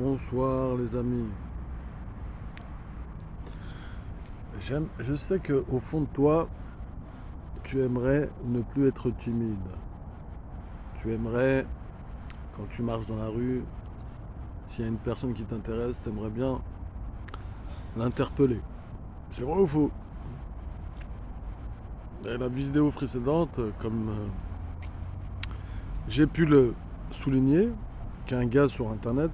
Bonsoir les amis. Je sais que au fond de toi, tu aimerais ne plus être timide. Tu aimerais, quand tu marches dans la rue, s'il y a une personne qui t'intéresse, tu aimerais bien l'interpeller. C'est vrai ou faux? Et la vidéo précédente, comme j'ai pu le souligner, qu'un gars sur internet,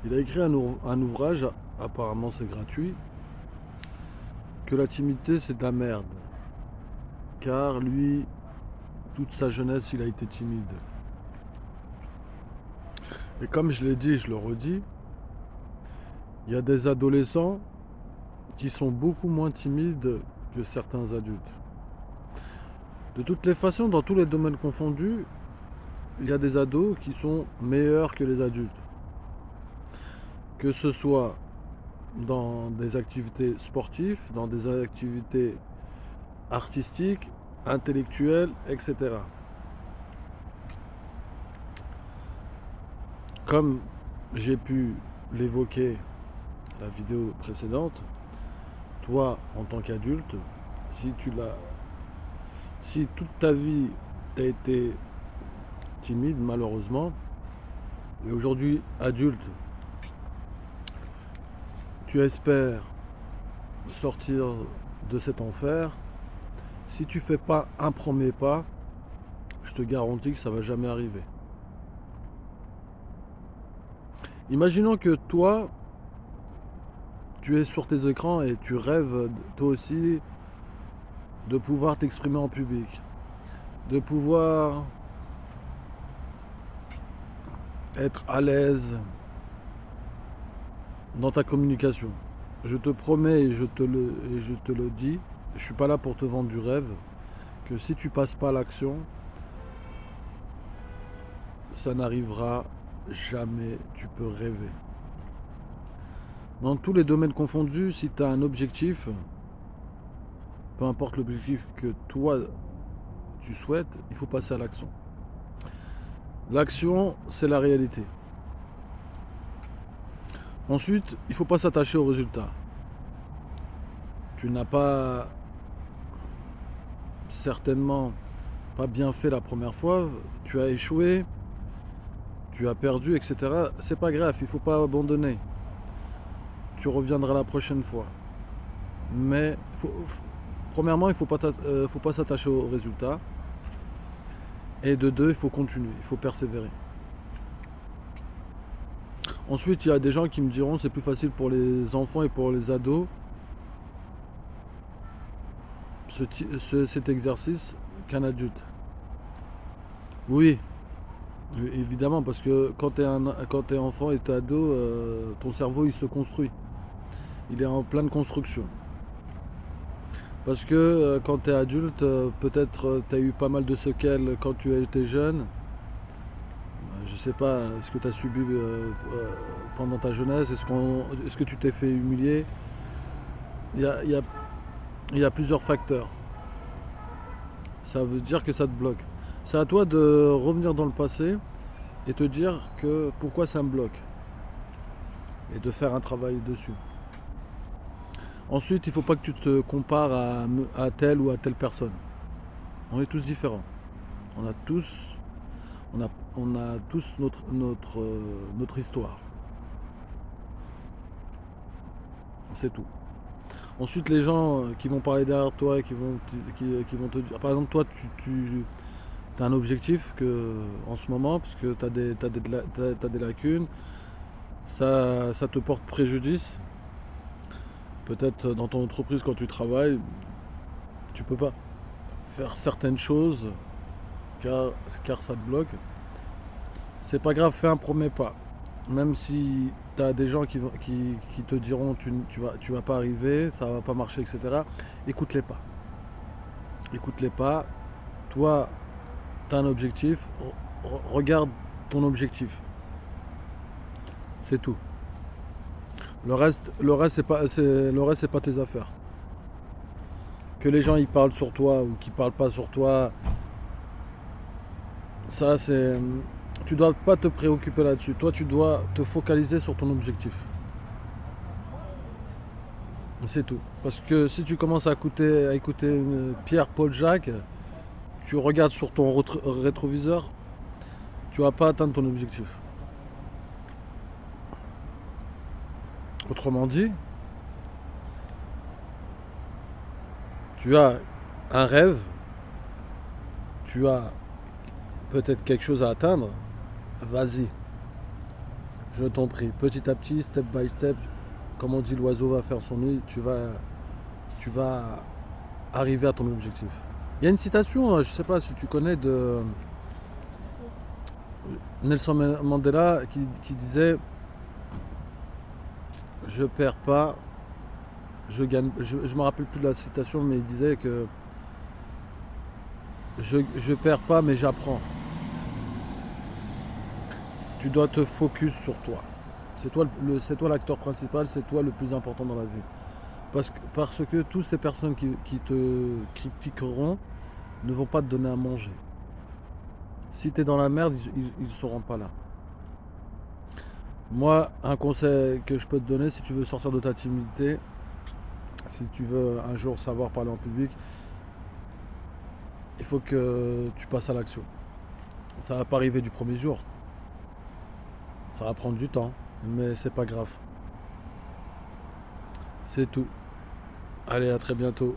il a écrit un ouvrage, apparemment c'est gratuit, que la timidité c'est de la merde. Car lui, toute sa jeunesse, il a été timide. Et comme je l'ai dit, je le redis, il y a des adolescents qui sont beaucoup moins timides que certains adultes. De toutes les façons, dans tous les domaines confondus, il y a des ados qui sont meilleurs que les adultes. Que ce soit dans des activités sportives, dans des activités artistiques, intellectuelles, etc. Comme j'ai pu l'évoquer la vidéo précédente, toi en tant qu'adulte, si toute ta vie t'as été timide malheureusement, et aujourd'hui adulte, tu espères sortir de cet enfer, si tu fais pas un premier pas, je te garantis que ça va jamais arriver. Imaginons que toi, tu es sur tes écrans et tu rêves toi aussi de pouvoir t'exprimer en public, de pouvoir être à l'aise dans ta communication. Je te promets et je te le dis, je suis pas là pour te vendre du rêve, que si tu passes pas à l'action, ça n'arrivera jamais, tu peux rêver. Dans tous les domaines confondus, si tu as un objectif, peu importe l'objectif que toi tu souhaites, il faut passer à l'action. L'action, c'est la réalité. Ensuite, il ne faut pas s'attacher au résultat. Tu n'as pas certainement pas bien fait la première fois, tu as échoué, tu as perdu, etc. C'est pas grave, il ne faut pas abandonner. Tu reviendras la prochaine fois. Mais premièrement, il ne faut pas s'attacher au résultat. Et de deux, il faut continuer, il faut persévérer. Ensuite, il y a des gens qui me diront c'est plus facile pour les enfants et pour les ados cet exercice qu'un adulte. Oui, évidemment, parce que quand tu es enfant et tu es ado, ton cerveau il se construit. Il est en pleine construction. Parce que quand tu es adulte, peut-être tu as eu pas mal de séquelles quand tu étais jeune. Je sais pas ce que tu as subi pendant ta jeunesse. Est-ce que tu t'es fait humilier? Il y a, il y a- il y a plusieurs facteurs. Ça veut dire que ça te bloque. C'est à toi de revenir dans le passé et te dire que pourquoi ça me bloque. Et de faire un travail dessus. Ensuite, il ne faut pas que tu te compares à telle ou à telle personne. On est tous différents. On a tous, on a tous notre histoire. C'est tout. Ensuite, les gens qui vont parler derrière toi et qui vont te dire, par exemple, toi, tu as un objectif en ce moment, parce que tu as des lacunes, ça te porte préjudice. Peut-être dans ton entreprise, quand tu travailles, tu peux pas faire certaines choses car ça te bloque. C'est pas grave, fais un premier pas. Même si tu as des gens qui te diront tu vas pas arriver, ça va pas marcher, etc. Écoute-les pas. Écoute-les pas. Toi, tu as un objectif. Regarde ton objectif. C'est tout. Le reste, c'est pas tes affaires. Que les gens ils parlent sur toi ou qu'ils parlent pas sur toi, ça c'est tu dois pas te préoccuper là-dessus. Toi, tu dois te focaliser sur ton objectif. C'est tout. Parce que si tu commences à écouter Pierre, Paul, Jacques, tu regardes sur ton rétroviseur, tu vas pas atteindre ton objectif. Autrement dit, tu as un rêve, tu as peut-être quelque chose à atteindre, vas-y, je t'en prie, petit à petit, step by step, comme on dit, l'oiseau va faire son nid, tu vas arriver à ton objectif. Il y a une citation, je ne sais pas si tu connais, de Nelson Mandela qui disait: je perds pas, je gagne. Je me rappelle plus de la citation, mais il disait que je perds pas, mais j'apprends. Tu dois te focus sur toi. C'est toi l'acteur principal, c'est toi le plus important dans la vie. Parce que toutes ces personnes qui te critiqueront ne vont pas te donner à manger. Si tu es dans la merde, ils ne seront pas là. Moi, un conseil que je peux te donner, si tu veux sortir de ta timidité, si tu veux un jour savoir parler en public, il faut que tu passes à l'action. Ça va pas arriver du premier jour. Ça va prendre du temps, mais c'est pas grave. C'est tout. Allez, à très bientôt.